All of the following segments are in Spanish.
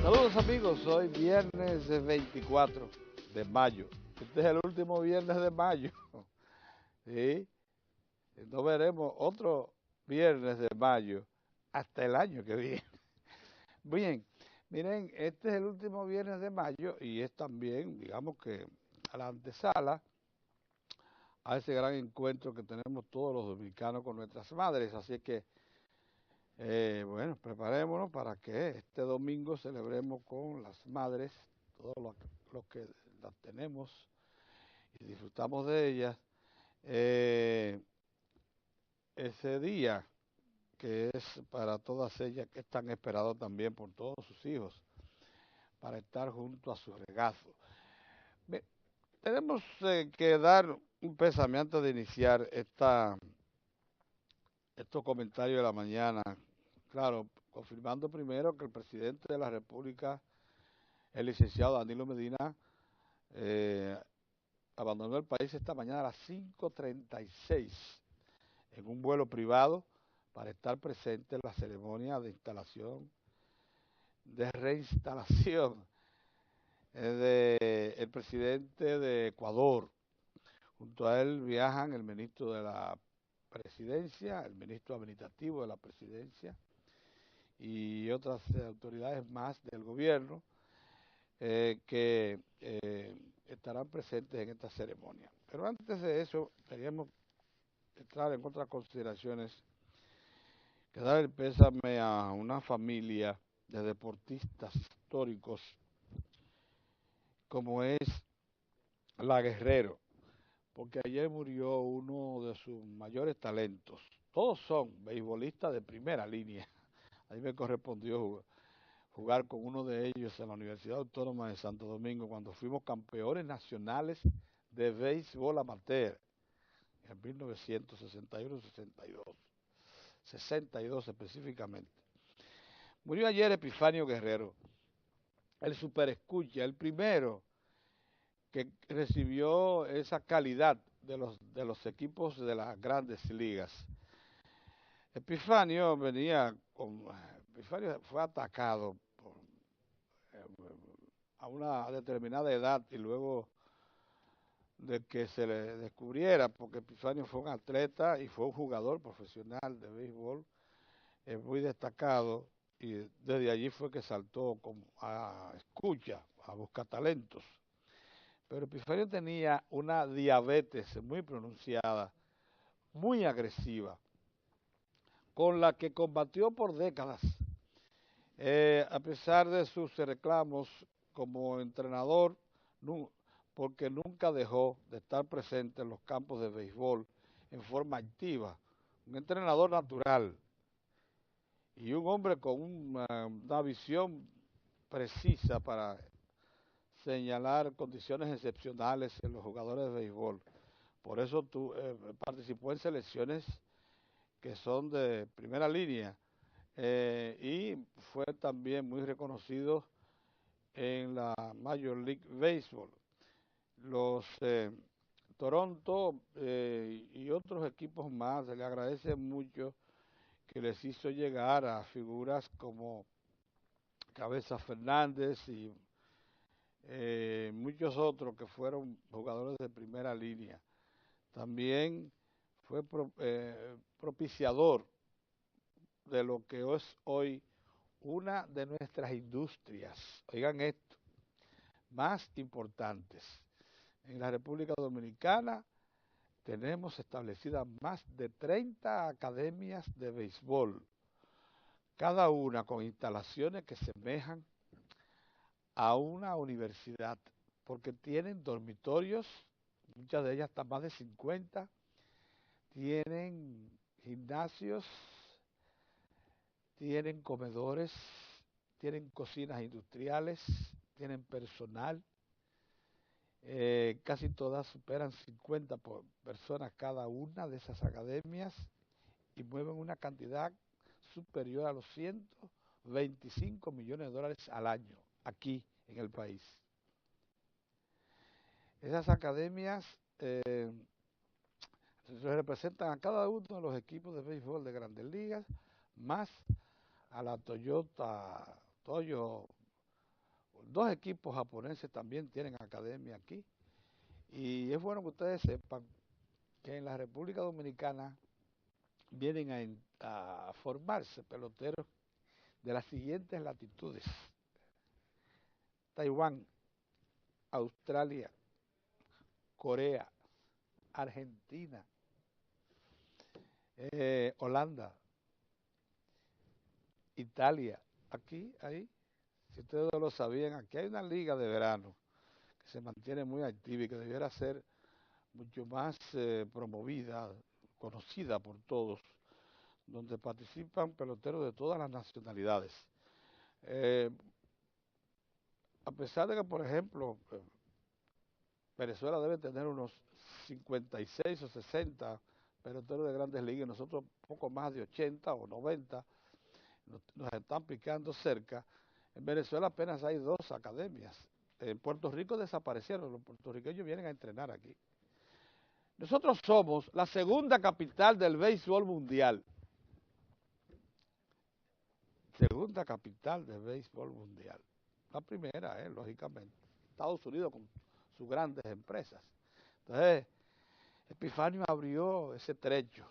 Saludos amigos, hoy viernes 24 de mayo. Este es el último viernes de mayo. ¿Sí? No veremos otro viernes de mayo hasta el año que viene. Bien, miren, este es el último viernes de mayo y es también, digamos que a la antesala a ese gran encuentro que tenemos todos los dominicanos con nuestras madres. Así que, bueno, preparémonos para que este domingo celebremos con las madres, todos los que las tenemos y disfrutamos de ellas, eh, ese día que es para todas ellas, que es tan esperado también por todos sus hijos, para estar junto a su regazo. Bien, tenemos que dar un pésame antes de iniciar estos comentarios de la mañana. Claro, confirmando primero que el presidente de la República, el licenciado Danilo Medina, eh, abandonó el país esta mañana a las 5:36 en un vuelo privado para estar presente en la ceremonia de instalación, de reinstalación del presidente de Ecuador. Junto a él viajan el ministro de la presidencia, el ministro administrativo de la presidencia y otras autoridades más del gobierno que estarán presentes en esta ceremonia. Pero antes de eso, queríamos entrar en otras consideraciones, que dar el pésame a una familia de deportistas históricos como es la Guerrero, porque ayer murió uno de sus mayores talentos. Todos son beisbolistas de primera línea. A mí me correspondió jugar con uno de ellos en la Universidad Autónoma de Santo Domingo cuando fuimos campeones nacionales de béisbol amateur en 1961-62, 62 específicamente. Murió ayer Epifanio Guerrero, el superescucha, el primero que recibió esa calidad de los equipos de las grandes ligas. Epifanio fue atacado eh, a una determinada edad y luego de que se le descubriera, porque Epifanio fue un atleta y fue un jugador profesional de béisbol muy destacado, y desde allí fue que saltó a escucha, a buscar talentos. Pero Epifanio tenía una diabetes muy pronunciada, muy agresiva, con la que combatió por décadas, a pesar de sus reclamos como entrenador, porque nunca dejó de estar presente en los campos de béisbol en forma activa. Un entrenador natural y un hombre con una visión precisa para señalar condiciones excepcionales en los jugadores de béisbol. Por eso participó en selecciones que son de primera línea y fue también muy reconocido en la Major League Baseball. Los Toronto y otros equipos más le agradecen mucho que les hizo llegar a figuras como Cabeza Fernández y muchos otros que fueron jugadores de primera línea. También fue propiciador de lo que es hoy una de nuestras industrias, oigan esto, más importantes. En la República Dominicana tenemos establecidas más de 30 academias de béisbol, cada una con instalaciones que semejan a una universidad, porque tienen dormitorios, muchas de ellas hasta más de 50, tienen gimnasios, tienen comedores, tienen cocinas industriales, tienen personal, casi todas superan 50 personas cada una de esas academias y mueven una cantidad superior a los 125 millones de dólares al año aquí en el país. Esas academias representan a cada uno de los equipos de béisbol de Grandes Ligas, más a la Toyo dos equipos japoneses también tienen academia aquí. Y es bueno que ustedes sepan que en la República Dominicana vienen a formarse peloteros de las siguientes latitudes: Taiwán, Australia, Corea, Argentina, Holanda, Italia. Aquí, ahí, si ustedes no lo sabían, aquí hay una liga de verano que se mantiene muy activa y que debiera ser mucho más promovida, conocida por todos, donde participan peloteros de todas las nacionalidades. Eh, a pesar de que, por ejemplo, Venezuela debe tener unos 56 o 60 peloteros de grandes ligas, y nosotros poco más de 80 o 90, nos están picando cerca. En Venezuela apenas hay 2 academias. En Puerto Rico desaparecieron, los puertorriqueños vienen a entrenar aquí. Nosotros somos la segunda capital del béisbol mundial. Segunda capital del béisbol mundial. La primera, lógicamente, Estados Unidos con sus grandes empresas. Entonces, Epifanio abrió ese trecho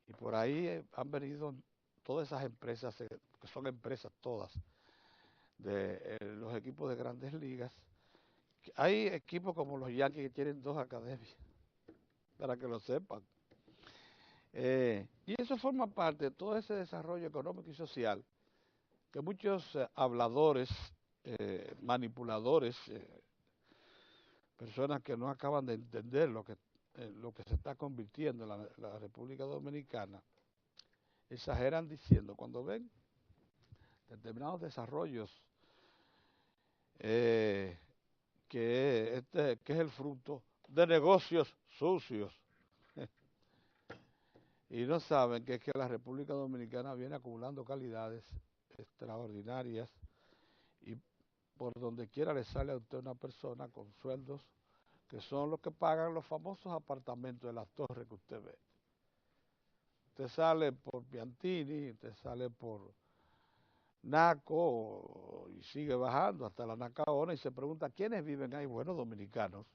y por ahí han venido todas esas empresas, que son empresas todas, de los equipos de grandes ligas. Hay equipos como los Yankees que tienen 2 academias, para que lo sepan. Y eso forma parte de todo ese desarrollo económico y social que muchos habladores, manipuladores, personas que no acaban de entender lo que se está convirtiendo en la República Dominicana, exageran diciendo, cuando ven determinados desarrollos que es el fruto de negocios sucios, y no saben que es que la República Dominicana viene acumulando calidades extraordinarias y por donde quiera le sale a usted una persona con sueldos que son los que pagan los famosos apartamentos de las torres que usted ve. Usted sale por Piantini, usted sale por Naco y sigue bajando hasta la Nacaona y se pregunta quiénes viven ahí. Bueno, dominicanos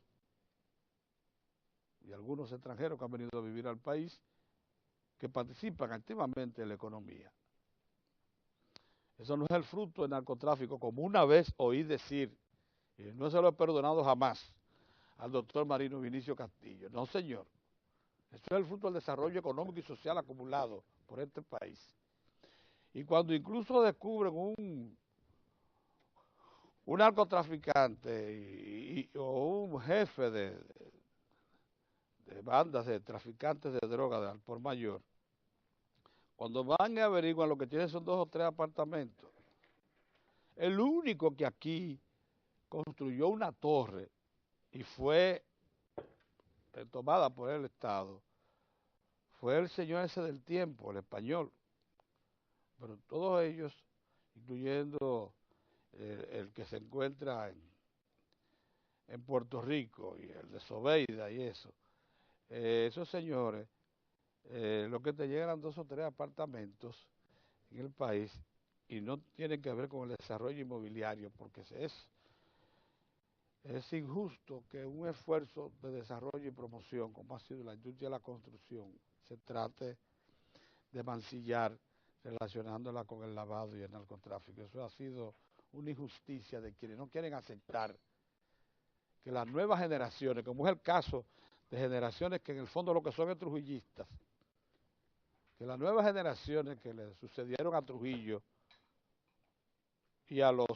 y algunos extranjeros que han venido a vivir al país, que participan activamente en la economía. Eso no es el fruto del narcotráfico, como una vez oí decir, y no se lo he perdonado jamás al doctor Marino Vinicio Castillo. No, señor. Eso es el fruto del desarrollo económico y social acumulado por este país. Y cuando incluso descubren un narcotraficante o un jefe de bandas de traficantes de droga al por mayor, cuando van y averiguan, lo que tienen son 2 o 3 apartamentos. El único que aquí construyó una torre y fue tomada por el Estado fue el señor ese del tiempo, el español. Pero todos ellos, incluyendo el que se encuentra en Puerto Rico y el de Sobeida y eso, esos señores, lo que te llegan 2 o 3 apartamentos en el país y no tienen que ver con el desarrollo inmobiliario, porque es injusto que un esfuerzo de desarrollo y promoción, como ha sido la industria de la construcción, se trate de mancillar relacionándola con el lavado y el narcotráfico. Eso ha sido una injusticia de quienes no quieren aceptar que las nuevas generaciones, como es el caso de generaciones que en el fondo lo que son es trujillistas, que las nuevas generaciones que le sucedieron a Trujillo y a los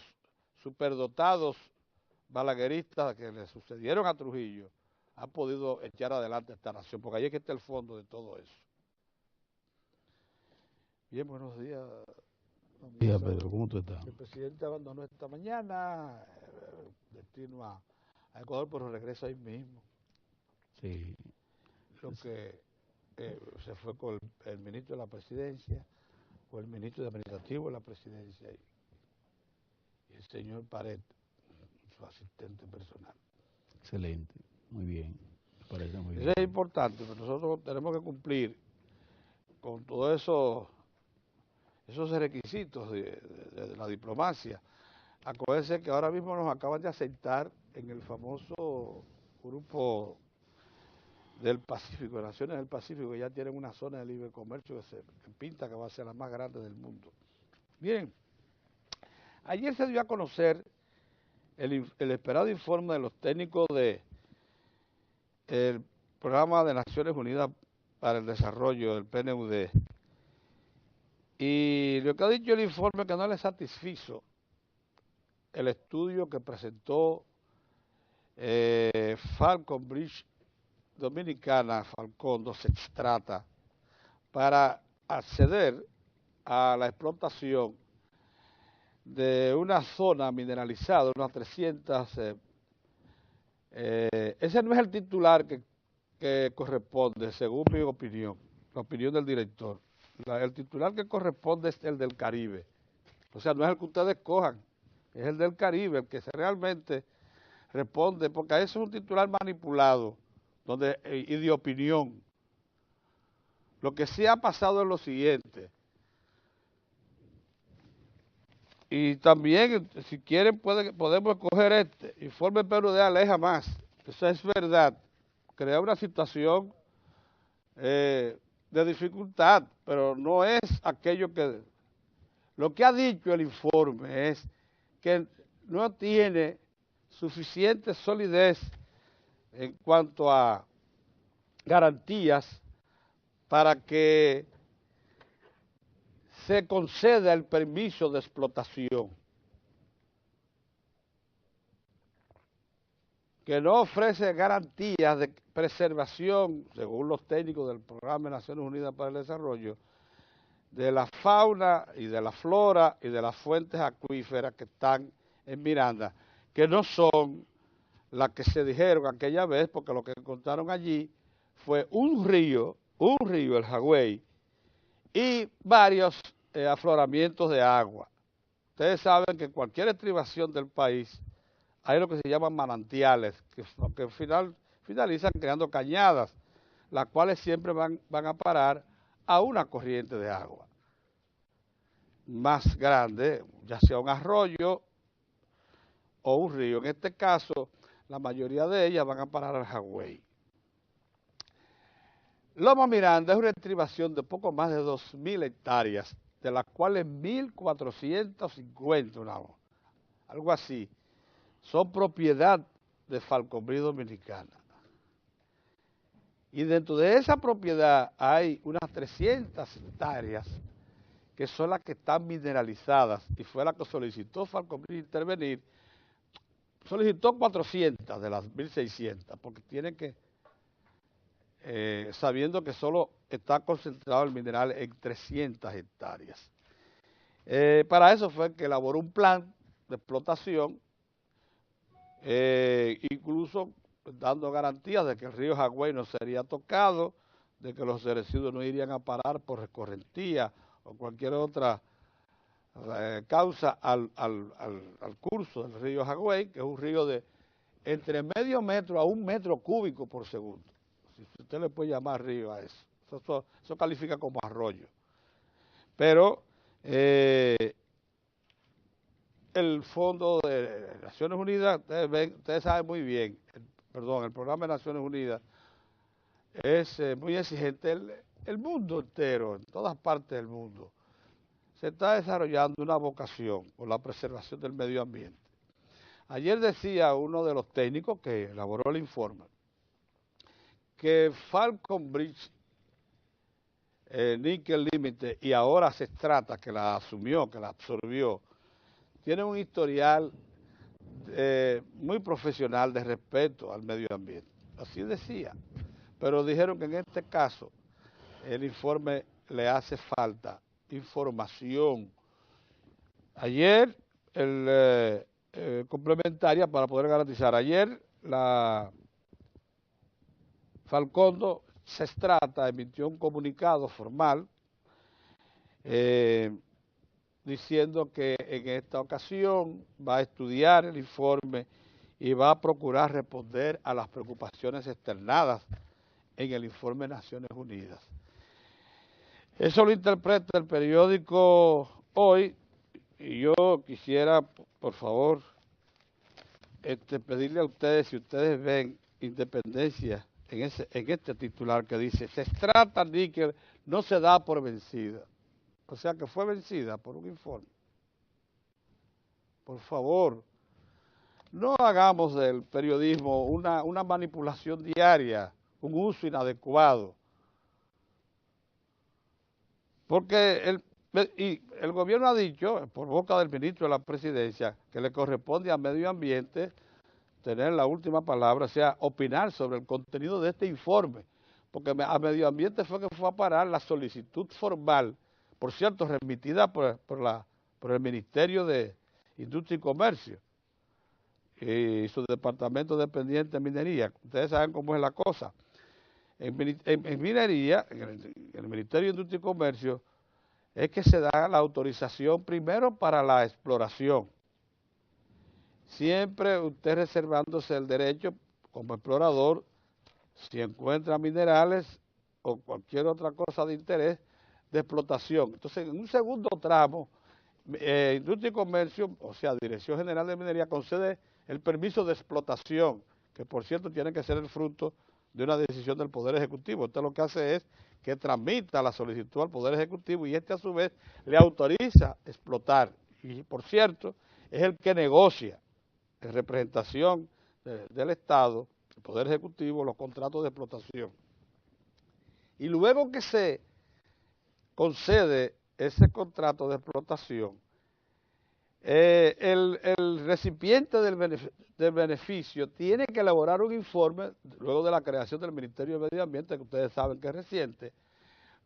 superdotados balagueristas que le sucedieron a Trujillo, han podido echar adelante esta nación, porque ahí es que está el fondo de todo eso. Bien, buenos días. Buenos días, Pedro, ¿cómo tú estás? El presidente abandonó esta mañana, destino a Ecuador, pero regresa ahí mismo. Sí. Lo que se fue con el ministro de la presidencia, o el ministro de administrativo de la presidencia, y el señor Pared, su asistente personal. Excelente, muy bien, me parece muy Eso bien. es importante, pero nosotros tenemos que cumplir con todos esos requisitos de la diplomacia. Acuérdense que ahora mismo nos acaban de aceptar en el famoso grupo del Pacífico, de Naciones del Pacífico, ya tienen una zona de libre comercio que pinta que va a ser la más grande del mundo. Bien, ayer se dio a conocer el esperado informe de los técnicos del Programa de Naciones Unidas para el Desarrollo, del PNUD, y lo que ha dicho el informe es que no le satisfizo el estudio que presentó Falcon Bridge Dominicana, Falcón, se extrata para acceder a la explotación de una zona mineralizada, unas 300. Ese no es el titular que corresponde, según mi opinión, la opinión del director. El titular que corresponde es el del Caribe. O sea, no es el que ustedes cojan, es el del Caribe, el que realmente responde, porque eso es un titular manipulado y de opinión. Lo que sí ha pasado es lo siguiente. Y también, si quieren, podemos escoger este. Informe PNUD aleja más. Eso es verdad. Crea una situación de dificultad, pero no es aquello que... Lo que ha dicho el informe es que no tiene suficiente solidez en cuanto a garantías para que se conceda el permiso de explotación, que no ofrece garantías de preservación, según los técnicos del Programa de Naciones Unidas para el Desarrollo, de la fauna y de la flora y de las fuentes acuíferas que están en Miranda, que no son las que se dijeron aquella vez, porque lo que encontraron allí fue un río, el Jagüey, y varios afloramientos de agua. Ustedes saben que en cualquier estribación del país hay lo que se llaman manantiales, que finalizan creando cañadas, las cuales siempre van a parar a una corriente de agua más grande, ya sea un arroyo o un río. En este caso, la mayoría de ellas van a parar al Jagüey. Loma Miranda es una estribación de poco más de 2.000 hectáreas, de las cuales 1.450, algo así, son propiedad de Falcon Bridge Dominicana. Y dentro de esa propiedad hay unas 300 hectáreas que son las que están mineralizadas, y fue la que solicitó Falcon Bridge intervenir. Solicitó 400 de las 1.600, porque tiene que, sabiendo que solo está concentrado el mineral en 300 hectáreas. Para eso fue que elaboró un plan de explotación, incluso dando garantías de que el río Jagüey no sería tocado, de que los residuos no irían a parar por escorrentía o cualquier otra causa al curso del río Jagüey, que es un río de entre medio metro a 1 metro cúbico por segundo. Si usted le puede llamar río a eso. Eso califica como arroyo. Pero el Fondo de Naciones Unidas, ustedes saben muy bien, el Programa de Naciones Unidas es muy exigente. El mundo entero, en todas partes del mundo, se está desarrollando una vocación por la preservación del medio ambiente. Ayer decía uno de los técnicos que elaboró el informe que Falcon Bridge, Nickel Limited, y ahora se trata que la asumió, que la absorbió, tiene un historial muy profesional de respeto al medio ambiente. Así decía. Pero dijeron que en este caso el informe le hace falta información. Ayer, complementaria para poder garantizar, ayer la Falcondo Sestrata emitió un comunicado formal diciendo que en esta ocasión va a estudiar el informe y va a procurar responder a las preocupaciones externadas en el informe de Naciones Unidas. Eso lo interpreta el periódico Hoy, y yo quisiera, por favor, pedirle a ustedes, si ustedes ven independencia en este titular que dice, se trata níquel, no se da por vencida. O sea que fue vencida por un informe. Por favor, no hagamos del periodismo una manipulación diaria, un uso inadecuado. Porque el gobierno ha dicho, por boca del ministro de la Presidencia, que le corresponde al medio ambiente tener la última palabra, o sea, opinar sobre el contenido de este informe. Porque a medio ambiente fue que fue a parar la solicitud formal, por cierto, remitida por el Ministerio de Industria y Comercio y su departamento dependiente de minería. Ustedes saben cómo es la cosa. En minería, en el Ministerio de Industria y Comercio, es que se da la autorización primero para la exploración. Siempre usted reservándose el derecho como explorador, si encuentra minerales o cualquier otra cosa de interés, de explotación. Entonces, en un segundo tramo, Industria y Comercio, o sea, Dirección General de Minería, concede el permiso de explotación, que por cierto tiene que ser el fruto de una decisión del Poder Ejecutivo. Usted lo que hace es que tramita la solicitud al Poder Ejecutivo y este a su vez le autoriza explotar. Y por cierto, es el que negocia en representación del Estado, el Poder Ejecutivo, los contratos de explotación. Y luego que se concede ese contrato de explotación, el recipiente del beneficio tiene que elaborar un informe, luego de la creación del Ministerio de Medio Ambiente, que ustedes saben que es reciente,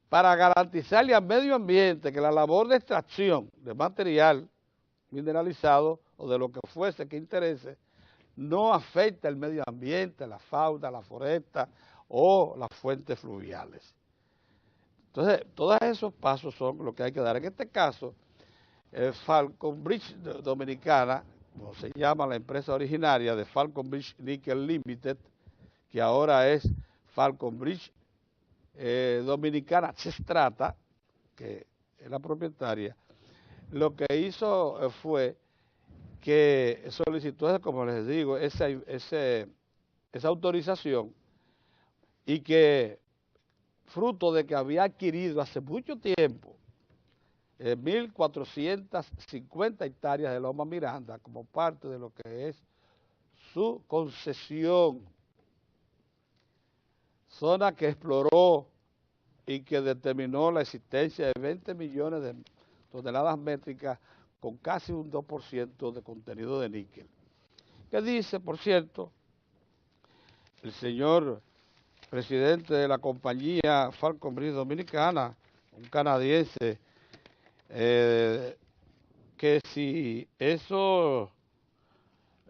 para garantizarle al medio ambiente que la labor de extracción de material mineralizado o de lo que fuese que interese, no afecta el medio ambiente, la fauna, la foresta o las fuentes fluviales. Entonces, todos esos pasos son lo que hay que dar. En este caso, Falcon Bridge Dominicana, como se llama la empresa originaria de Falcon Bridge Nickel Limited, que ahora es Falcon Bridge Dominicana Chestrata, que es la propietaria, lo que hizo fue que solicitó, como les digo, esa autorización y que fruto de que había adquirido hace mucho tiempo 1.450 hectáreas de Loma Miranda como parte de lo que es su concesión, zona que exploró y que determinó la existencia de 20 millones de toneladas métricas con casi un 2% de contenido de níquel. Que dice, por cierto, el señor presidente de la compañía Falcon Bridge Dominicana, un canadiense, que si eso,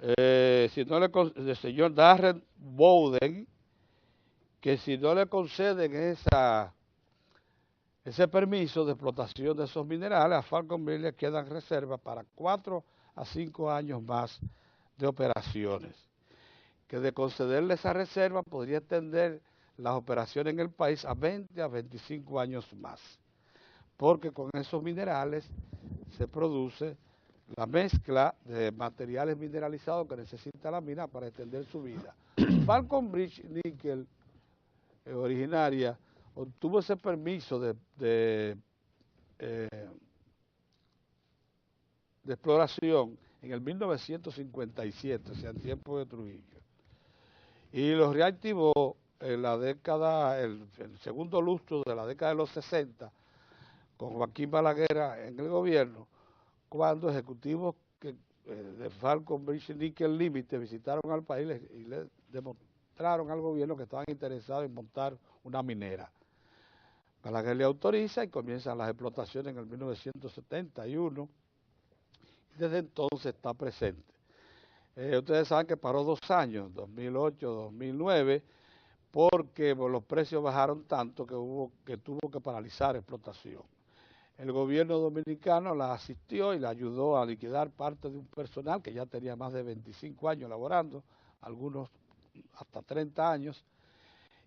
si no le, el señor Darren Bowden, que si no le conceden ese permiso de explotación de esos minerales, a Falcon Bridge le quedan reservas para 4 a 5 años más de operaciones. Que de concederle esa reserva podría extender las operaciones en el país a 20 a 25 años más, porque con esos minerales se produce la mezcla de materiales mineralizados que necesita la mina para extender su vida. Falcon Bridge Nickel, originaria, obtuvo ese permiso de exploración en el 1957, o sea, en tiempo de Trujillo. Y lo reactivó en la década, el segundo lustro de la década de los 60, con Joaquín Balaguer en el gobierno, cuando ejecutivos de Falcon Bridge Nickel Limited visitaron al país y le demostraron al gobierno que estaban interesados en montar una minera. Balaguer le autoriza y comienzan las explotaciones en el 1971 y desde entonces está presente. Ustedes saben que paró 2 años, 2008-2009, porque los precios bajaron tanto que tuvo que paralizar explotación. El gobierno dominicano la asistió y la ayudó a liquidar parte de un personal que ya tenía más de 25 años laborando, algunos hasta 30 años,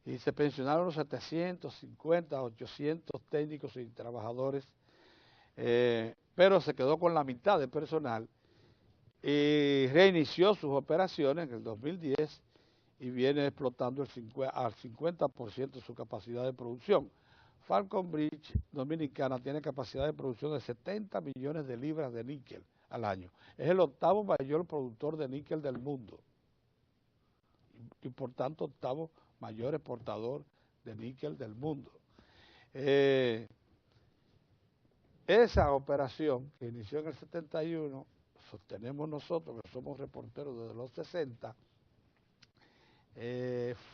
y se pensionaron los 750, 800 técnicos y trabajadores pero se quedó con la mitad de personal y reinició sus operaciones en el 2010 y viene explotando al 50% de su capacidad de producción. Falcon Bridge Dominicana tiene capacidad de producción de 70 millones de libras de níquel al año. Es el octavo mayor productor de níquel del mundo y por tanto octavo mayor exportador de níquel del mundo. Esa operación que inició en el 71, sostenemos nosotros que somos reporteros desde los 60,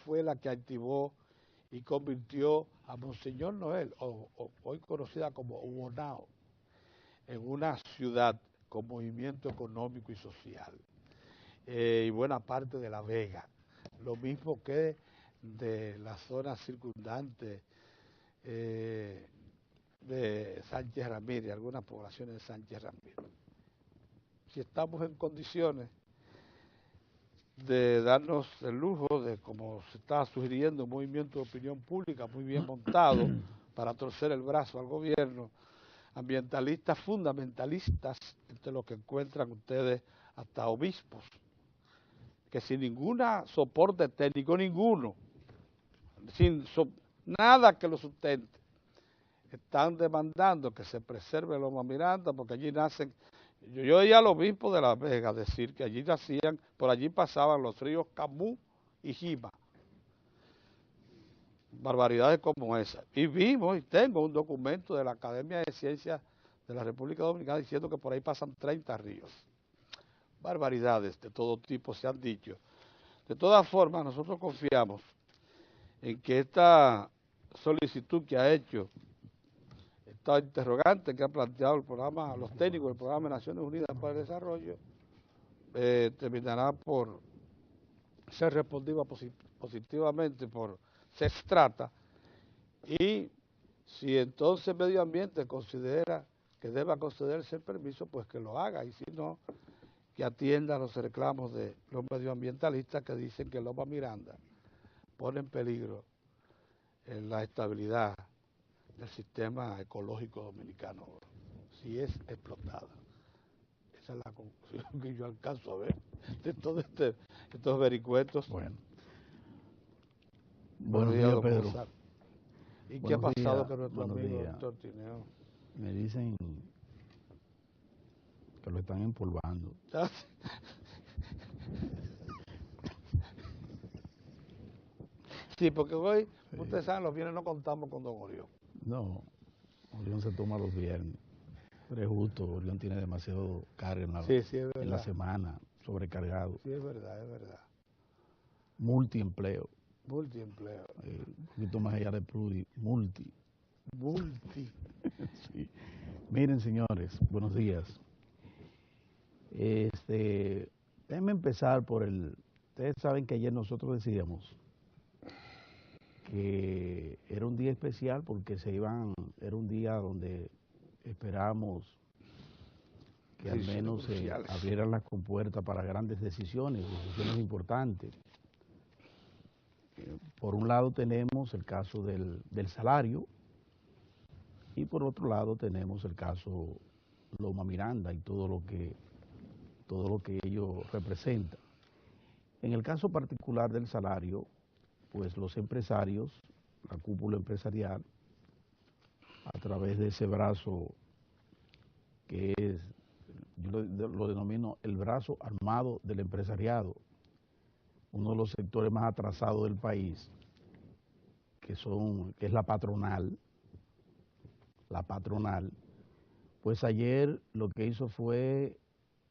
fue la que activó y convirtió a Monseñor Noel, hoy conocida como Bonao, en una ciudad con movimiento económico y social, y buena parte de La Vega, lo mismo que de la zona circundante de Sánchez Ramírez, algunas poblaciones de Sánchez Ramírez. Si estamos en condiciones de darnos el lujo de, como se está sugiriendo, un movimiento de opinión pública muy bien montado para torcer el brazo al gobierno, ambientalistas fundamentalistas, entre los que encuentran ustedes hasta obispos, que sin ninguna soporte técnico, ninguno, nada que lo sustente, están demandando que se preserve Loma Miranda, porque allí nacen. Yo oía al obispo de La Vega decir que allí nacían, por allí pasaban los ríos Camú y Jima. Barbaridades como esa. Y vimos, y tengo un documento de la Academia de Ciencias de la República Dominicana diciendo que por ahí pasan 30 ríos. Barbaridades de todo tipo se han dicho. De todas formas, nosotros confiamos en que esta solicitud que ha hecho, esta interrogante que ha planteado el programa, los técnicos del Programa de Naciones Unidas para el Desarrollo, terminará por ser respondida positivamente por Sextrata, y si entonces Medio Ambiente considera que deba concederse el permiso, pues que lo haga, y si no, que atienda los reclamos de los medioambientalistas que dicen que Loma Miranda pone en peligro la estabilidad del sistema ecológico dominicano si es explotada. Esa es la conclusión que yo alcanzo a ver de todos estos vericuetos. Bueno. Buenos días, Pedro. Gonzalo. ¿Y qué ha pasado con nuestro amigo Héctor Tineo? Me dicen que lo están empolvando. Sí, porque hoy, ustedes saben, los viernes no contamos con don Orión. No, Orión se toma los viernes. Pero es justo, Orión tiene demasiado carga en la semana, sobrecargado. Sí, es verdad, es verdad. Multiempleo. Multiempleo. Un poquito más allá de Prudi, multi. Sí. Miren, señores, buenos días. Déjenme empezar por ustedes saben que ayer nosotros decíamos que era un día especial porque era un día donde esperamos que al menos se abrieran las compuertas para grandes decisiones importantes. Por un lado tenemos el caso del salario y por otro lado tenemos el caso Loma Miranda y todo lo que ello representa. En el caso particular del salario, pues los empresarios, la cúpula empresarial, a través de ese brazo que yo lo denomino el brazo armado del empresariado, uno de los sectores más atrasados del país, que es la patronal, pues ayer lo que hizo fue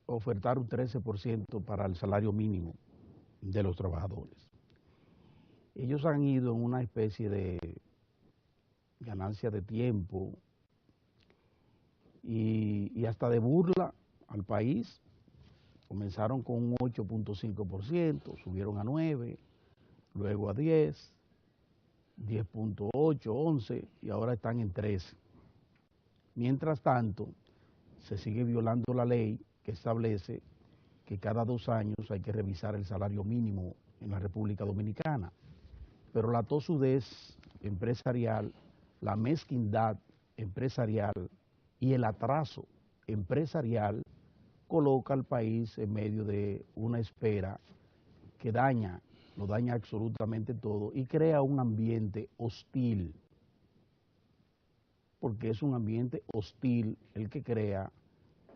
ofertar un 13% para el salario mínimo de los trabajadores. Ellos han ido en una especie de ganancia de tiempo y hasta de burla al país. Comenzaron con un 8.5%, subieron a 9%, luego a 10%, 10.8%, 11% y ahora están en 13%. Mientras tanto, se sigue violando la ley que establece que cada 2 años hay que revisar el salario mínimo en la República Dominicana. Pero la tosudez empresarial, la mezquindad empresarial y el atraso empresarial coloca al país en medio de una espera que lo daña absolutamente todo y crea un ambiente hostil, porque es un ambiente hostil el que crea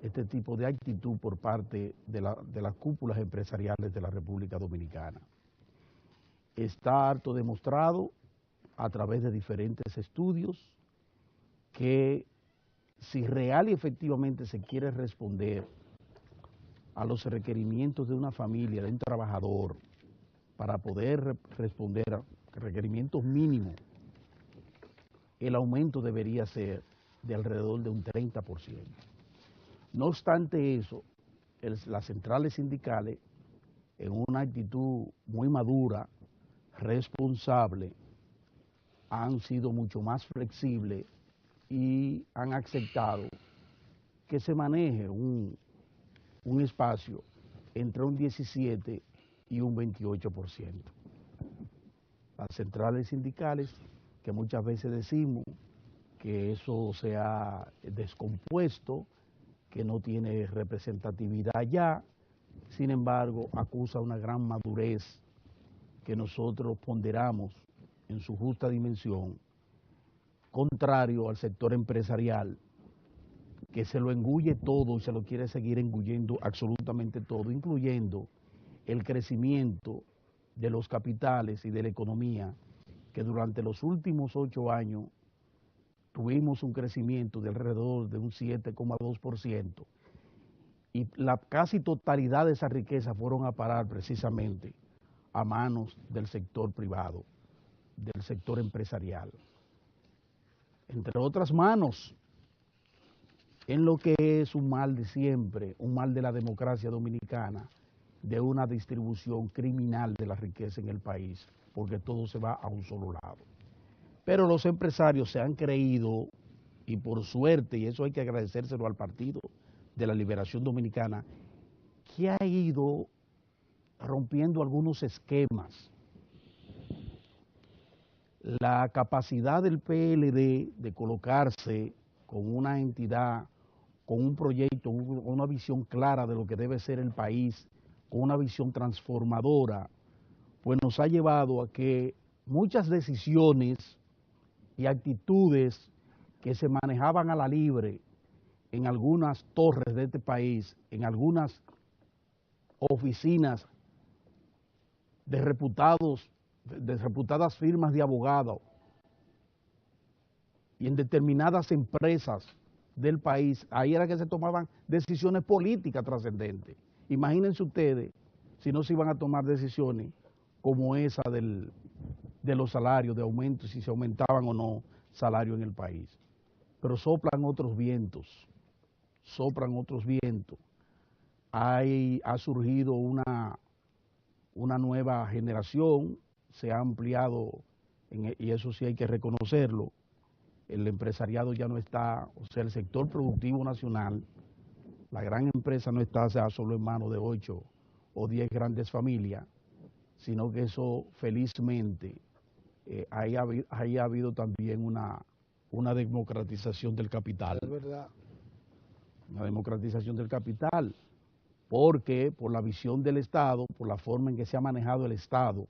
este tipo de actitud por parte de las cúpulas empresariales de la República Dominicana. Está harto demostrado a través de diferentes estudios que si real y efectivamente se quiere responder a los requerimientos de una familia, de un trabajador, para poder responder a requerimientos mínimos, el aumento debería ser de alrededor de un 30%. No obstante eso, las centrales sindicales, en una actitud muy madura, responsable, han sido mucho más flexibles y han aceptado que se maneje un espacio entre un 17 y un 28%. Las centrales sindicales, que muchas veces decimos que eso se ha descompuesto, que no tiene representatividad ya, sin embargo, acusa una gran madurez que nosotros ponderamos en su justa dimensión, contrario al sector empresarial, que se lo engulle todo y se lo quiere seguir engullendo absolutamente todo, incluyendo el crecimiento de los capitales y de la economía, que durante los últimos 8 años tuvimos un crecimiento de alrededor de un 7,2%, y la casi totalidad de esa riqueza fueron a parar precisamente a manos del sector privado, del sector empresarial. Entre otras manos, en lo que es un mal de siempre, un mal de la democracia dominicana, de una distribución criminal de la riqueza en el país, porque todo se va a un solo lado. Pero los empresarios se han creído, y por suerte, y eso hay que agradecérselo al Partido de la Liberación Dominicana, que ha ido rompiendo algunos esquemas. La capacidad del PLD de colocarse con una entidad, con un proyecto, una visión clara de lo que debe ser el país, con una visión transformadora, pues nos ha llevado a que muchas decisiones y actitudes que se manejaban a la libre en algunas torres de este país, en algunas oficinas de reputadas firmas de abogados y en determinadas empresas del país, ahí era que se tomaban decisiones políticas trascendentes. Imagínense ustedes si no se iban a tomar decisiones como esa de los salarios, de aumento, si se aumentaban o no salarios en el país. Pero soplan otros vientos. Ha surgido una nueva generación, se ha ampliado, y eso sí hay que reconocerlo, el empresariado ya no está, o sea, el sector productivo nacional, la gran empresa no está solo en manos de 8 o 10 grandes familias, sino que eso felizmente ahí ha habido también una democratización del capital. Es verdad. Una democratización del capital, porque por la visión del Estado, por la forma en que se ha manejado el Estado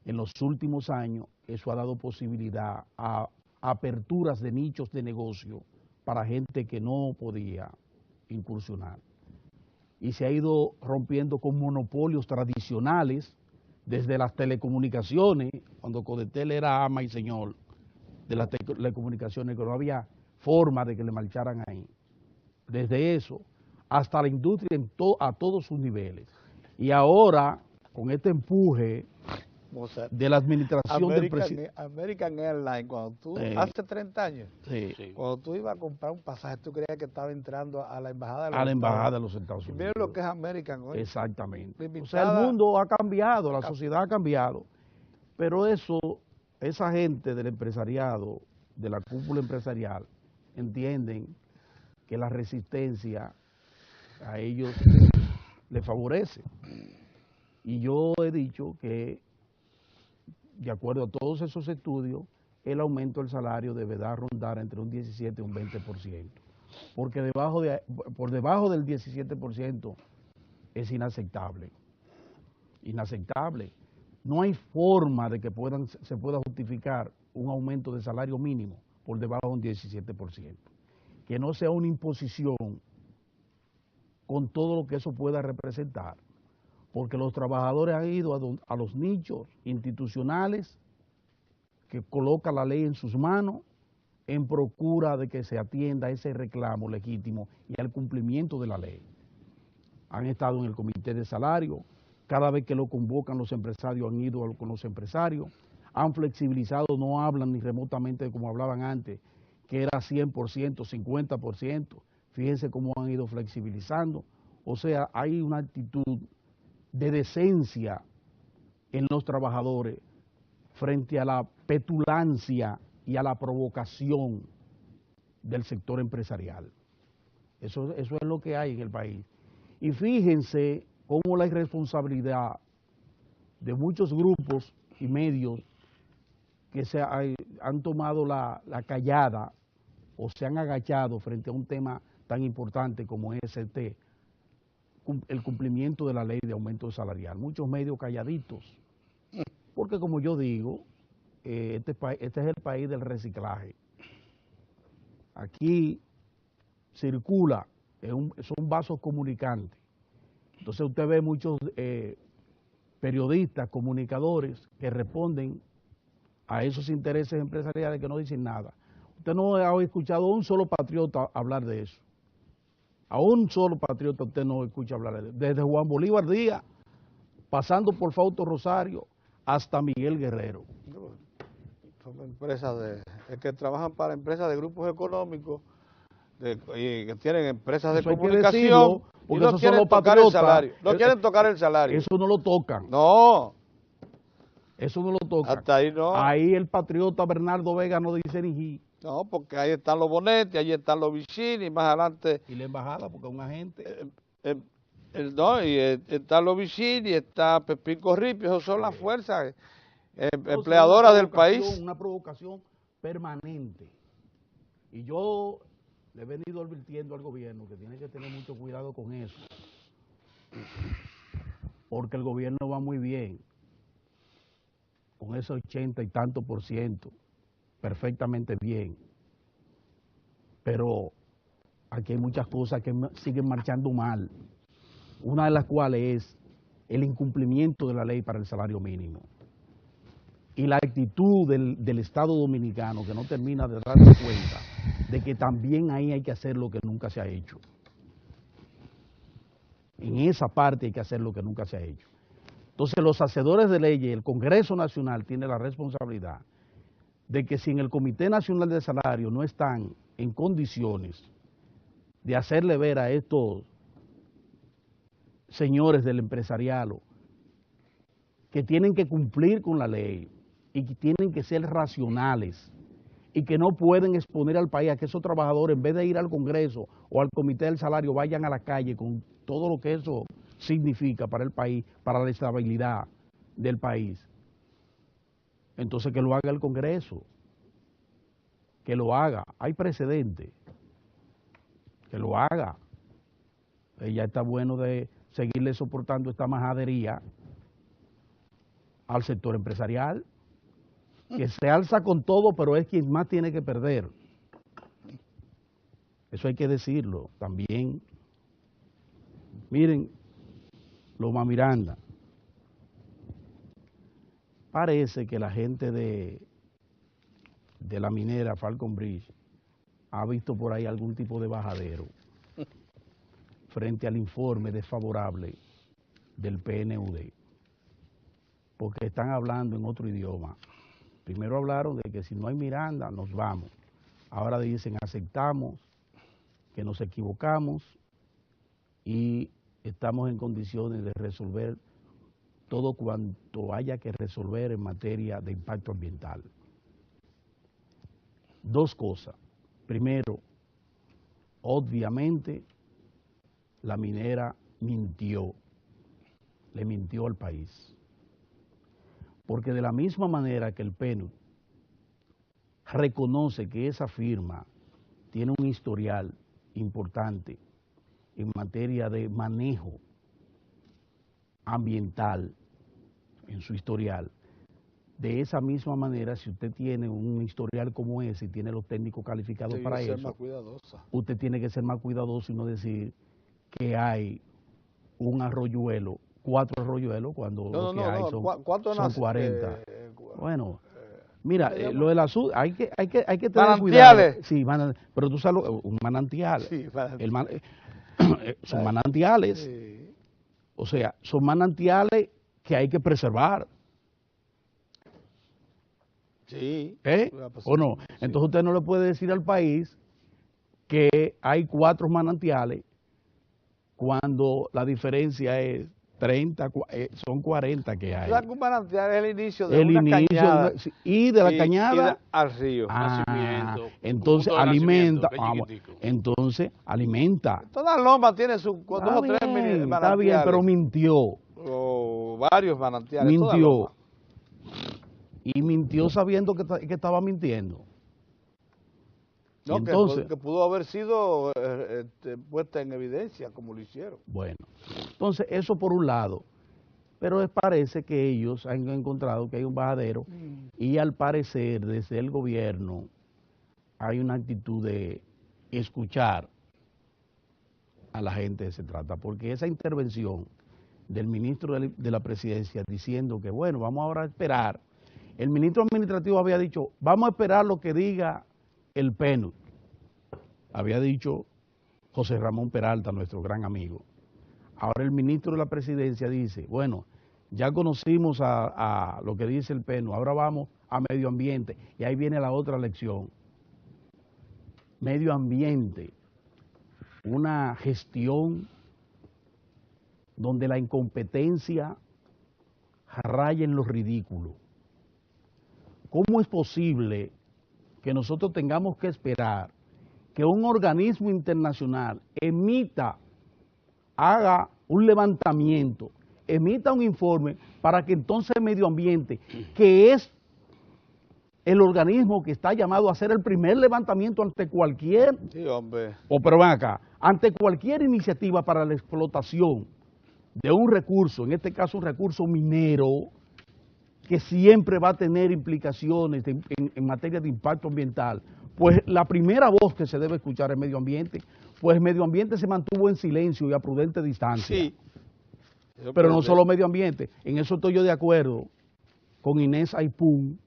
en los últimos años, eso ha dado posibilidad a aperturas de nichos de negocio para gente que no podía incursionar. Y se ha ido rompiendo con monopolios tradicionales, desde las telecomunicaciones, cuando Codetel era ama y señor de las telecomunicaciones, que no había forma de que le marcharan ahí. Desde eso hasta la industria a todos sus niveles. Y ahora, con este empuje de la administración del presidente. American Airlines, cuando tú, hace 30 años, sí, cuando tú ibas a comprar un pasaje, tú creías que estaba entrando a la embajada de los Estados Unidos. Miren lo que es American hoy. Exactamente. Limitada. O sea, el mundo ha cambiado, la sociedad ha cambiado, pero esa gente del empresariado, de la cúpula empresarial, entienden que la resistencia a ellos les favorece. Y yo he dicho que, de acuerdo a todos esos estudios, el aumento del salario deberá rondar entre un 17 y un 20%. porque por debajo del 17% es inaceptable. Inaceptable. No hay forma de que se pueda justificar un aumento de salario mínimo por debajo de un 17%. Que no sea una imposición con todo lo que eso pueda representar, porque los trabajadores han ido a los nichos institucionales que coloca la ley en sus manos en procura de que se atienda ese reclamo legítimo y al cumplimiento de la ley. Han estado en el comité de salario, cada vez que lo convocan los empresarios han ido con los empresarios, han flexibilizado, no hablan ni remotamente como hablaban antes, que era 100%, 50%, fíjense cómo han ido flexibilizando, o sea, hay una actitud de decencia en los trabajadores frente a la petulancia y a la provocación del sector empresarial. Eso es lo que hay en el país. Y fíjense cómo la irresponsabilidad de muchos grupos y medios que han tomado la callada o se han agachado frente a un tema tan importante como es el cumplimiento de la ley de aumento salarial. Muchos medios calladitos, porque como yo digo, este es el país del reciclaje. Aquí circula, son vasos comunicantes. Entonces usted ve muchos periodistas, comunicadores que responden a esos intereses empresariales que no dicen nada. Usted no ha escuchado a un solo patriota hablar de eso. A un solo patriota usted no escucha hablar de eso. Desde Juan Bolívar Díaz, pasando por Fausto Rosario, hasta Miguel Guerrero. Son empresas que trabajan para empresas de grupos económicos y que tienen empresas de comunicación porque y no esos quieren son los tocar el patriotas. salario. No quieren tocar el salario. Eso no lo tocan. No. Eso no lo tocan. Hasta ahí no. Ahí el patriota Bernardo Vega no dice ni ji. No, porque ahí están los Bonetti, ahí están los Vicini, más adelante. Y la embajada, porque es un agente. Están los Vicini, está Pepín Corripio, esas son las fuerzas empleadoras del país. Una provocación permanente. Y yo le he venido advirtiendo al gobierno que tiene que tener mucho cuidado con eso. Porque el gobierno va muy bien, con ese 80 y tanto %, perfectamente bien. Pero aquí hay muchas cosas que siguen marchando mal. Una de las cuales es el incumplimiento de la ley para el salario mínimo. Y la actitud del Estado Dominicano, que no termina de darse cuenta de que también ahí hay que hacer lo que nunca se ha hecho. En esa parte hay que hacer lo que nunca se ha hecho. Entonces los hacedores de leyes, el Congreso Nacional tiene la responsabilidad de que si en el Comité Nacional de Salario no están en condiciones de hacerle ver a estos señores del empresariado que tienen que cumplir con la ley y que tienen que ser racionales y que no pueden exponer al país a que esos trabajadores, en vez de ir al Congreso o al Comité del Salario, vayan a la calle con todo lo que eso significa para el país, para la estabilidad del país. Entonces que lo haga el Congreso, que lo haga. Hay precedentes, que lo haga. Ya está bueno de seguirle soportando esta majadería al sector empresarial, que se alza con todo, pero es quien más tiene que perder. Eso hay que decirlo también. Miren, Loma Miranda, parece que la gente de la minera Falcon Bridge ha visto por ahí algún tipo de bajadero frente al informe desfavorable del PNUD, porque están hablando en otro idioma. Primero hablaron de que si no hay Miranda, nos vamos. Ahora dicen, aceptamos que nos equivocamos y estamos en condiciones de resolver todo cuanto haya que resolver en materia de impacto ambiental. Dos cosas. Primero, obviamente, la minera mintió, le mintió al país. Porque de la misma manera que el PNUD reconoce que esa firma tiene un historial importante en materia de manejo ambiental en su historial. De esa misma manera, si usted tiene un historial como ese y tiene los técnicos calificados para eso, usted tiene que ser más cuidadoso y no decir que hay un arroyuelo, 4 arroyuelos, cuando lo que hay son 40. Bueno, mira, lo del azul, hay que tener cuidado. Sí, pero tú sabes, un manantial. Sí, son manantiales. Sí. O sea, son manantiales que hay que preservar. Sí. ¿O no? Sí. Entonces usted no le puede decir al país que hay 4 manantiales cuando la diferencia es 30, son 40 que hay. Un manantial es el inicio de una cañada. Y de la cañada al río. Nacimiento. Entonces alimenta. Entonces alimenta. Toda loma tiene sus 2 o 3 manantiales. Está bien, pero mintió. Varios manantiales. Mintió. Y mintió sabiendo que estaba mintiendo. No, entonces, que pudo haber sido puesta en evidencia, como lo hicieron. Bueno, entonces eso por un lado. Pero parece que ellos han encontrado que hay un bajadero y al parecer desde el gobierno hay una actitud de escuchar a la gente que se trata. Porque esa intervención del ministro de la presidencia diciendo que bueno, vamos ahora a esperar. El ministro administrativo había dicho, vamos a esperar lo que diga el PNUD. Había dicho José Ramón Peralta, nuestro gran amigo. Ahora el ministro de la presidencia dice, bueno, ya conocimos a lo que dice el PNUD, ahora vamos a medio ambiente. Y ahí viene la otra lección. Medio ambiente, una gestión donde la incompetencia raya en lo ridículo. ¿Cómo es posible que nosotros tengamos que esperar que un organismo internacional haga un levantamiento, emita un informe para que entonces el medio ambiente, que es el organismo que está llamado a hacer el primer levantamiento ante cualquier, pero ven acá, ante cualquier iniciativa para la explotación de un recurso, en este caso un recurso minero, que siempre va a tener implicaciones en materia de impacto ambiental, pues la primera voz que se debe escuchar es medio ambiente, pues el medio ambiente se mantuvo en silencio y a prudente distancia. Sí. Pero no solo medio ambiente, en eso estoy yo de acuerdo con Inés Aipún,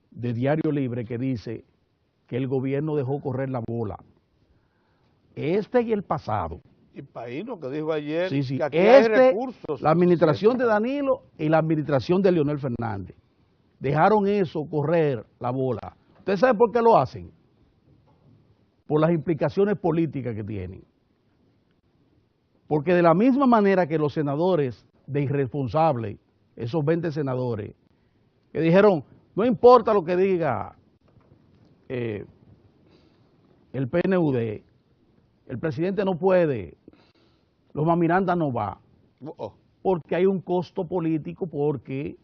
de Diario Libre, que dice que el gobierno dejó correr la bola. Este y el pasado. Y Paino, que dijo ayer que aquí hay recursos. La administración de Danilo y la administración de Leonel Fernández dejaron eso correr la bola. ¿Usted sabe por qué lo hacen? Por las implicaciones políticas que tienen. Porque de la misma manera que los senadores de irresponsables, esos 20 senadores, que dijeron, no importa lo que diga el PNUD, el presidente no puede, Loma Miranda no va, porque hay un costo político, porque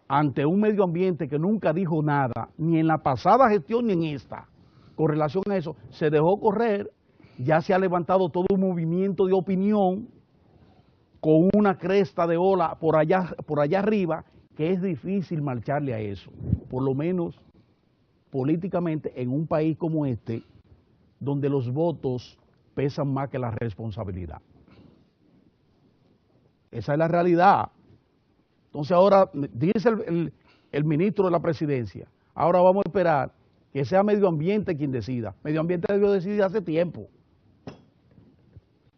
ante un medio ambiente que nunca dijo nada, ni en la pasada gestión ni en esta, con relación a eso, se dejó correr, ya se ha levantado todo un movimiento de opinión con una cresta de ola por allá arriba, que es difícil marcharle a eso, por lo menos políticamente en un país como este, donde los votos pesan más que la responsabilidad. Esa es la realidad. Entonces ahora, dice el ministro de la presidencia, ahora vamos a esperar que sea medio ambiente quien decida. Medio ambiente debió decidir hace tiempo.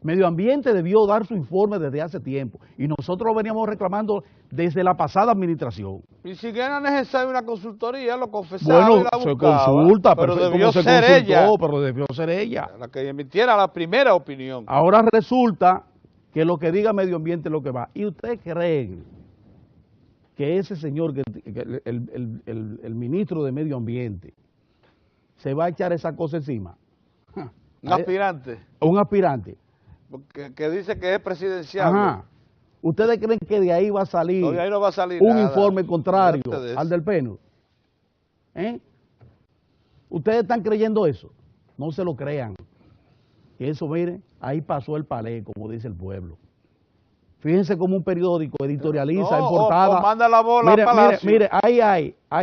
Medio ambiente debió dar su informe desde hace tiempo. Y nosotros lo veníamos reclamando desde la pasada administración. Y si era necesaria una consultoría, lo confesaba. Bueno, y la se consulta, pero debió ser ella. Pero debió ser ella. La que emitiera la primera opinión. Ahora resulta que lo que diga medio ambiente es lo que va. ¿Y ustedes creen que ese señor, el ministro de medio ambiente, se va a echar esa cosa encima? Un aspirante. Un aspirante. Que dice que es presidencial. Ajá. ¿Ustedes creen que de ahí va a salir, no, de ahí no va a salir un nada, informe contrario al del PNUD? ¿Ustedes están creyendo eso? no se lo crean. Eso, mire, ahí pasó el palé, como dice el pueblo. Fíjense cómo un periódico editorializa en portada. O manda la bola Mire, a Palacio. mire, ahí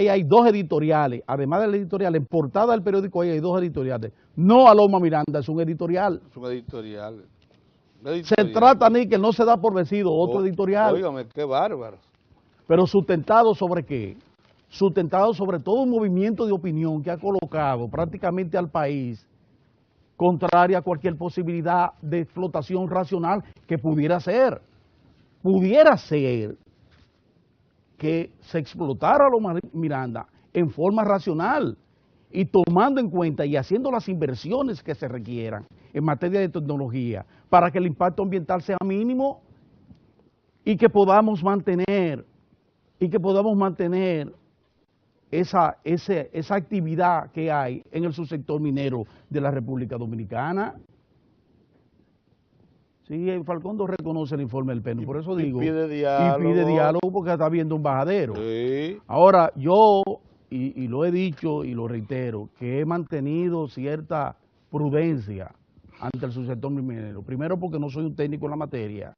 hay dos editoriales. Además del editorial, en portada del periódico ahí hay dos editoriales. No a Loma Miranda, es un editorial. Es un editorial. Se trata, Níquel, no se da por vencido, otro editorial. Óigame, qué bárbaro. Pero sustentado sobre qué? Sustentado sobre todo un movimiento de opinión que ha colocado prácticamente al país contraria a cualquier posibilidad de explotación racional que pudiera ser. Pudiera ser que se explotara Loma Miranda en forma racional y tomando en cuenta y haciendo las inversiones que se requieran en materia de tecnología para que el impacto ambiental sea mínimo y que podamos mantener esa actividad que hay en el subsector minero de la República Dominicana. Sí, el Falcón reconoce el informe del PNUD, por eso digo. Y pide diálogo porque está viendo un bajadero. Sí. Ahora, yo, y lo he dicho y lo reitero, que he mantenido cierta prudencia ante el subsector minero. Primero porque no soy un técnico en la materia,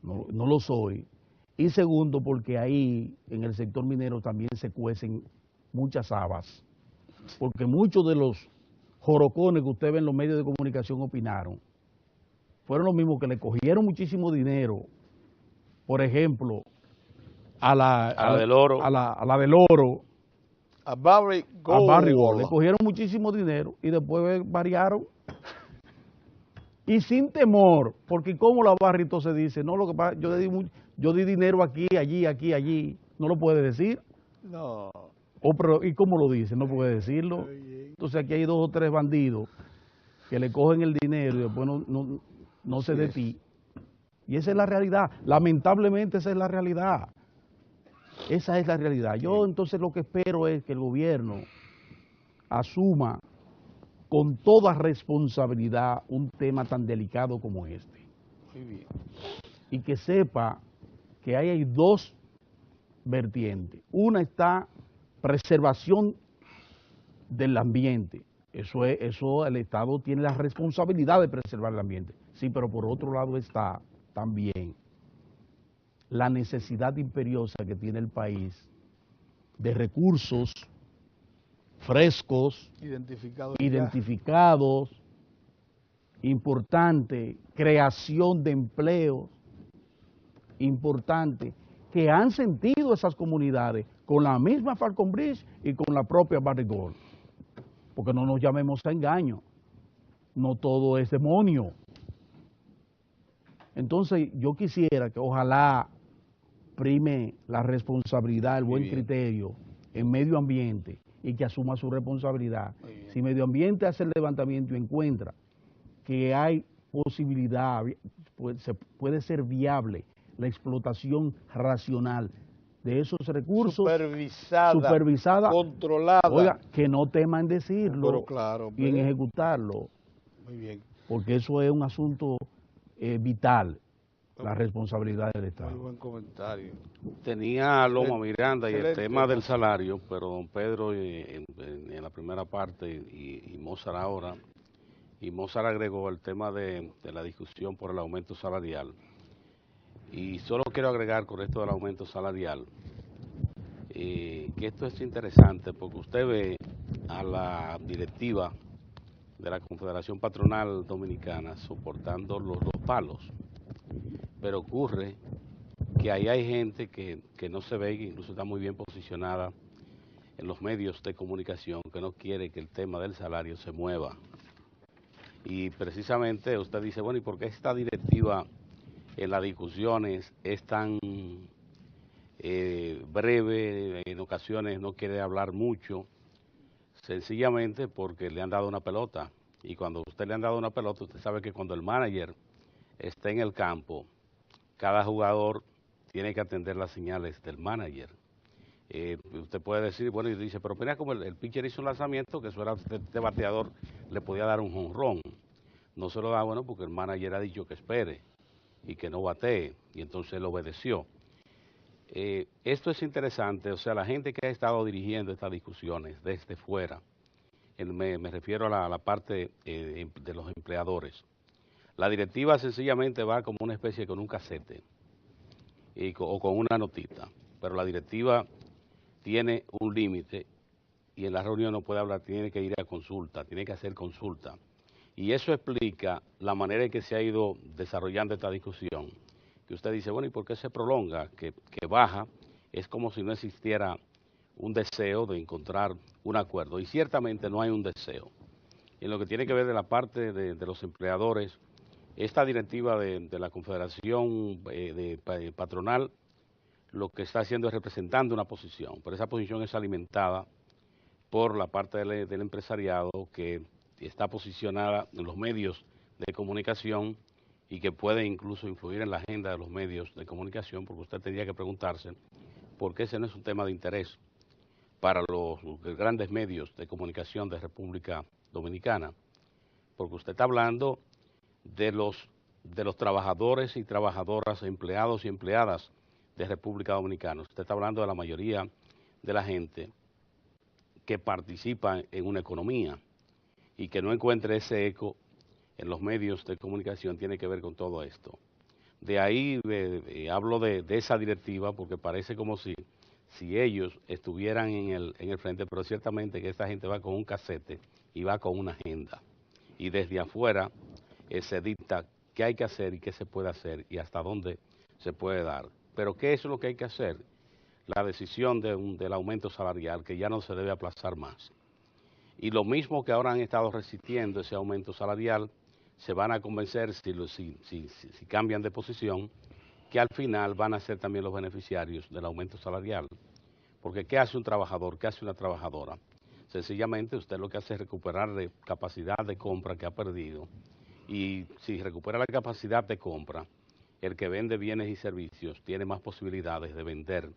no lo soy. Y segundo porque ahí, en el sector minero, también se cuecen muchas habas. Porque muchos de los jorocones que usted ve en los medios de comunicación opinaron, fueron los mismos que le cogieron muchísimo dinero, por ejemplo, a la del Oro, A Barry Gold. le cogieron muchísimo dinero y después variaron. Y sin temor, porque como la Barrito se dice, no, lo que pasa, yo di dinero aquí, allí, no lo puede decir. No. ¿Y cómo lo dice? No puede decirlo. Entonces aquí hay 2 o 3 bandidos que le cogen el dinero y después no sé de ti. Y esa es la realidad. Lamentablemente esa es la realidad. Esa es la realidad. Yo entonces lo que espero es que el gobierno asuma con toda responsabilidad un tema tan delicado como este. Muy bien. Y que sepa que ahí hay 2 vertientes. Una está preservación del ambiente. Eso el Estado tiene la responsabilidad de preservar el ambiente. Sí, pero por otro lado está también la necesidad imperiosa que tiene el país de recursos frescos, identificados, importante, creación de empleo, importante, que han sentido esas comunidades con la misma Falcon Bridge y con la propia Barry Gold. Porque no nos llamemos a engaño, no todo es demonio. Entonces yo quisiera que ojalá prime la responsabilidad, el buen criterio en medio ambiente y que asuma su responsabilidad. Si medio ambiente hace el levantamiento y encuentra que hay posibilidad, puede ser viable la explotación racional de esos recursos, supervisada, controlada. Oiga, que no teman decirlo, pero claro, y en ejecutarlo. Muy bien. Porque eso es un asunto vital, la responsabilidad del Estado. Muy buen comentario. Tenía Loma Miranda y el tema del salario, pero don Pedro en la primera parte y Mozart ahora, y Mozart agregó el tema de la discusión por el aumento salarial. Y solo quiero agregar con esto del aumento salarial, que esto es interesante porque usted ve a la directiva de la Confederación Patronal Dominicana soportando los 2 palos, pero ocurre que ahí hay gente que no se ve, que incluso está muy bien posicionada en los medios de comunicación, que no quiere que el tema del salario se mueva. Y precisamente usted dice, bueno, ¿y por qué esta directiva en las discusiones es tan breve, en ocasiones no quiere hablar mucho? Sencillamente porque le han dado una pelota, y cuando usted le han dado una pelota, usted sabe que cuando el manager está en el campo, cada jugador tiene que atender las señales del manager. Usted puede decir, bueno, y dice, pero mira como el pitcher hizo un lanzamiento, que eso era, este bateador le podía dar un jonrón. No se lo da, bueno, porque el manager ha dicho que espere y que no batee, y entonces él obedeció. Esto es interesante, o sea, la gente que ha estado dirigiendo estas discusiones desde fuera, me refiero a la parte de los empleadores. La directiva sencillamente va como una especie con un casete o con una notita, pero la directiva tiene un límite y en la reunión no puede hablar, tiene que ir a consulta, tiene que hacer consulta. Y eso explica la manera en que se ha ido desarrollando esta discusión. Que usted dice, bueno, ¿y por qué se prolonga? Que baja, es como si no existiera un deseo de encontrar un acuerdo. Y ciertamente no hay un deseo. En lo que tiene que ver de la parte de los empleadores, esta directiva de la Confederación Patronal lo que está haciendo es representando una posición, pero esa posición es alimentada por la parte del empresariado que está posicionada en los medios de comunicación y que puede incluso influir en la agenda de los medios de comunicación, porque usted tendría que preguntarse por qué ese no es un tema de interés para los grandes medios de comunicación de República Dominicana, porque usted está hablando de los trabajadores y trabajadoras, empleados y empleadas de República Dominicana. Usted está hablando de la mayoría de la gente que participa en una economía y que no encuentre ese eco en los medios de comunicación tiene que ver con todo esto. De ahí hablo de esa directiva porque parece como si ellos estuvieran en el frente, pero ciertamente que esta gente va con un casete y va con una agenda. Y desde afuera se dicta qué hay que hacer y qué se puede hacer y hasta dónde se puede dar. Pero ¿qué es lo que hay que hacer? La decisión del aumento salarial, que ya no se debe aplazar más. Y lo mismo que ahora han estado resistiendo ese aumento salarial, se van a convencer si cambian de posición, que al final van a ser también los beneficiarios del aumento salarial. Porque ¿qué hace un trabajador? ¿Qué hace una trabajadora? Sencillamente usted lo que hace es recuperar la capacidad de compra que ha perdido. Y si recupera la capacidad de compra, el que vende bienes y servicios tiene más posibilidades de vender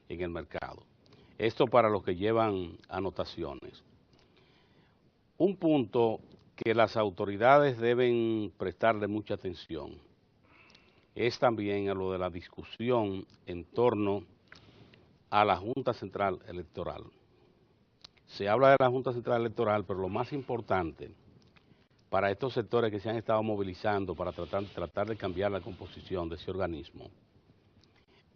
en el mercado. Esto para los que llevan anotaciones. Un punto que las autoridades deben prestarle mucha atención es también a lo de la discusión en torno a la Junta Central Electoral. Se habla de la Junta Central Electoral, pero lo más importante para estos sectores que se han estado movilizando para tratar de cambiar la composición de ese organismo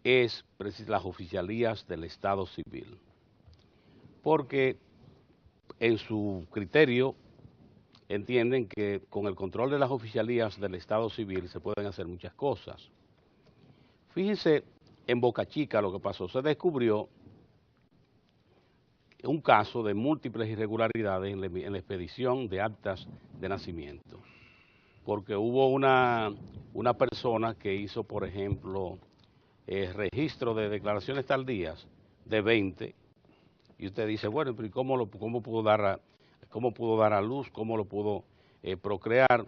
es las oficialías del Estado Civil. Porque en su criterio entienden que con el control de las oficialías del Estado Civil se pueden hacer muchas cosas. Fíjense en Boca Chica lo que pasó. Se descubrió un caso de múltiples irregularidades en la expedición de actas de nacimiento. Porque hubo una persona que hizo, por ejemplo, registro de declaraciones tardías de 20, y usted dice, bueno, pero ¿cómo pudo dar a luz? ¿Cómo lo pudo procrear?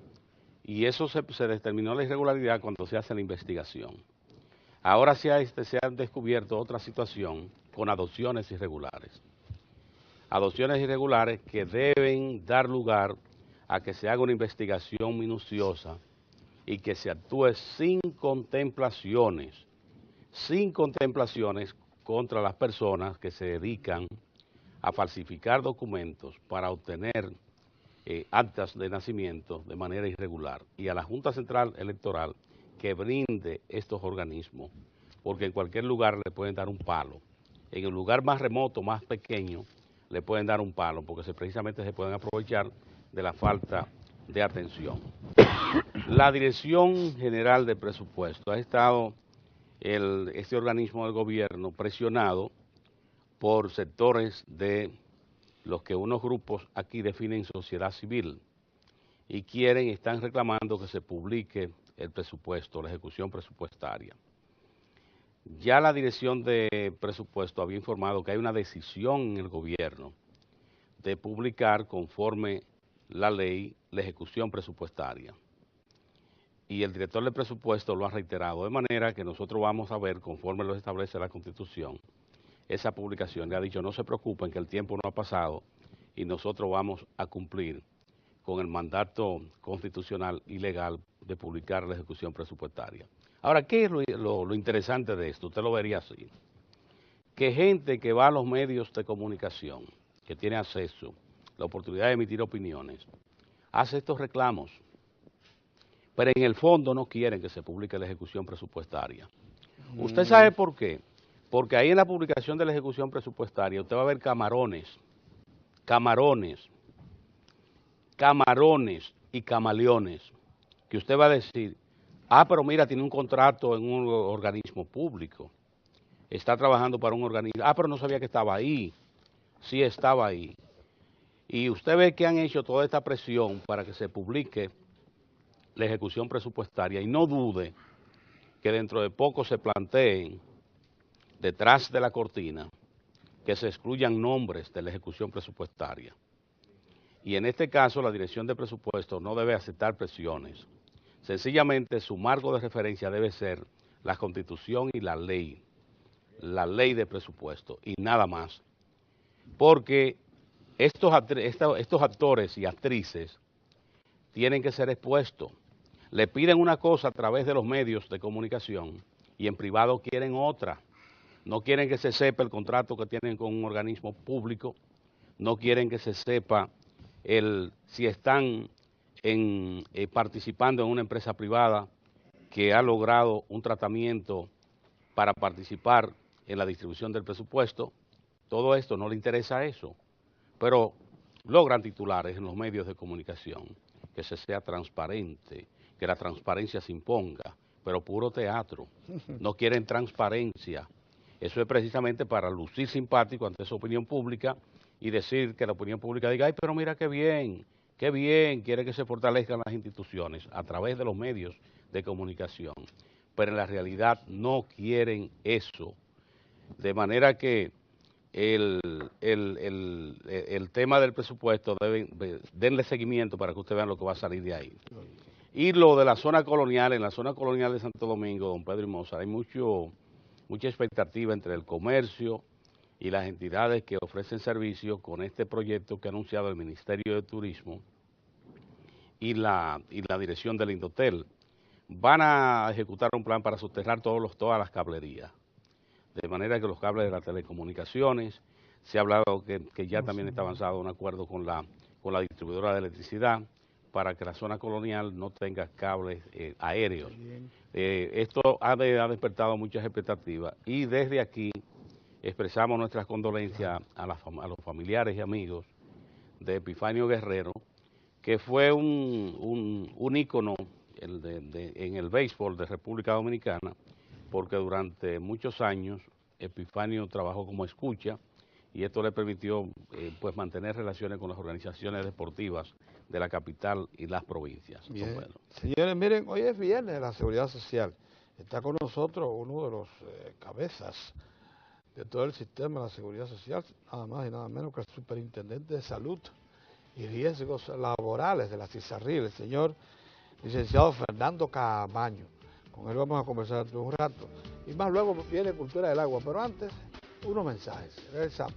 Y eso se determinó la irregularidad cuando se hace la investigación. Ahora se ha descubierto otra situación con adopciones irregulares. Adopciones irregulares que deben dar lugar a que se haga una investigación minuciosa y que se actúe sin contemplaciones contra las personas que se dedican a falsificar documentos para obtener actas de nacimiento de manera irregular, y a la Junta Central Electoral que brinde estos organismos, porque en cualquier lugar le pueden dar un palo. En el lugar más remoto, más pequeño, le pueden dar un palo, porque precisamente se pueden aprovechar de la falta de atención. La Dirección General de Presupuesto ha estado, este organismo del gobierno, presionado por sectores de los que unos grupos aquí definen sociedad civil y están reclamando que se publique el presupuesto, la ejecución presupuestaria. Ya la Dirección de Presupuesto había informado que hay una decisión en el gobierno de publicar conforme la ley la ejecución presupuestaria. Y el director de presupuesto lo ha reiterado, de manera que nosotros vamos a ver, conforme lo establece la Constitución, esa publicación. Le ha dicho, no se preocupen que el tiempo no ha pasado y nosotros vamos a cumplir con el mandato constitucional y legal de publicar la ejecución presupuestaria. Ahora, ¿qué es lo interesante de esto? Usted lo vería así. Que gente que va a los medios de comunicación, que tiene acceso, la oportunidad de emitir opiniones, hace estos reclamos, pero en el fondo no quieren que se publique la ejecución presupuestaria. ¿Usted sabe por qué? Porque ahí en la publicación de la ejecución presupuestaria usted va a ver camarones y camaleones, que usted va a decir, pero mira, tiene un contrato en un organismo público, está trabajando para un organismo, pero no sabía que estaba ahí, sí estaba ahí. Y usted ve que han hecho toda esta presión para que se publique la ejecución presupuestaria y no dude que dentro de poco se planteen detrás de la cortina que se excluyan nombres de la ejecución presupuestaria. Y en este caso la Dirección de Presupuesto no debe aceptar presiones. Sencillamente su marco de referencia debe ser la Constitución y la ley de presupuesto y nada más. Porque estos actores y actrices tienen que ser expuestos. Le piden una cosa a través de los medios de comunicación y en privado quieren otra. No quieren que se sepa el contrato que tienen con un organismo público, no quieren que se sepa si están participando en una empresa privada que ha logrado un tratamiento para participar en la distribución del presupuesto. Todo esto no le interesa eso, pero logran titulares en los medios de comunicación, que se sea transparente, que la transparencia se imponga, pero puro teatro, no quieren transparencia. Eso es precisamente para lucir simpático ante esa opinión pública y decir que la opinión pública diga, ay, pero mira qué bien, quiere que se fortalezcan las instituciones a través de los medios de comunicación, pero en la realidad no quieren eso. De manera que el tema del presupuesto, denle seguimiento para que ustedes vean lo que va a salir de ahí. Y lo de la zona colonial, en la zona colonial de Santo Domingo, don Pedro y Mozart, hay mucha expectativa entre el comercio y las entidades que ofrecen servicios con este proyecto que ha anunciado el Ministerio de Turismo y la dirección del Indotel. Van a ejecutar un plan para soterrar todas las cablerías, de manera que los cables de las telecomunicaciones, se ha hablado que ya también está avanzado un acuerdo con la distribuidora de electricidad para que la zona colonial no tenga cables aéreos. Esto ha despertado muchas expectativas y desde aquí expresamos nuestras condolencias a los familiares y amigos de Epifanio Guerrero, que fue un ícono en el béisbol de República Dominicana, porque durante muchos años Epifanio trabajó como escucha y esto le permitió pues mantener relaciones con las organizaciones deportivas de la capital y las provincias. Señores, miren, hoy es viernes de la Seguridad Social. Está con nosotros uno de los cabezas de todo el sistema de la Seguridad Social, nada más y nada menos que el Superintendente de Salud y Riesgos Laborales de la CISARRIL, el señor licenciado Fernando Camaño. Con él vamos a conversar un rato. Y más luego viene Cultura del Agua, pero antes, unos mensajes. Regresamos.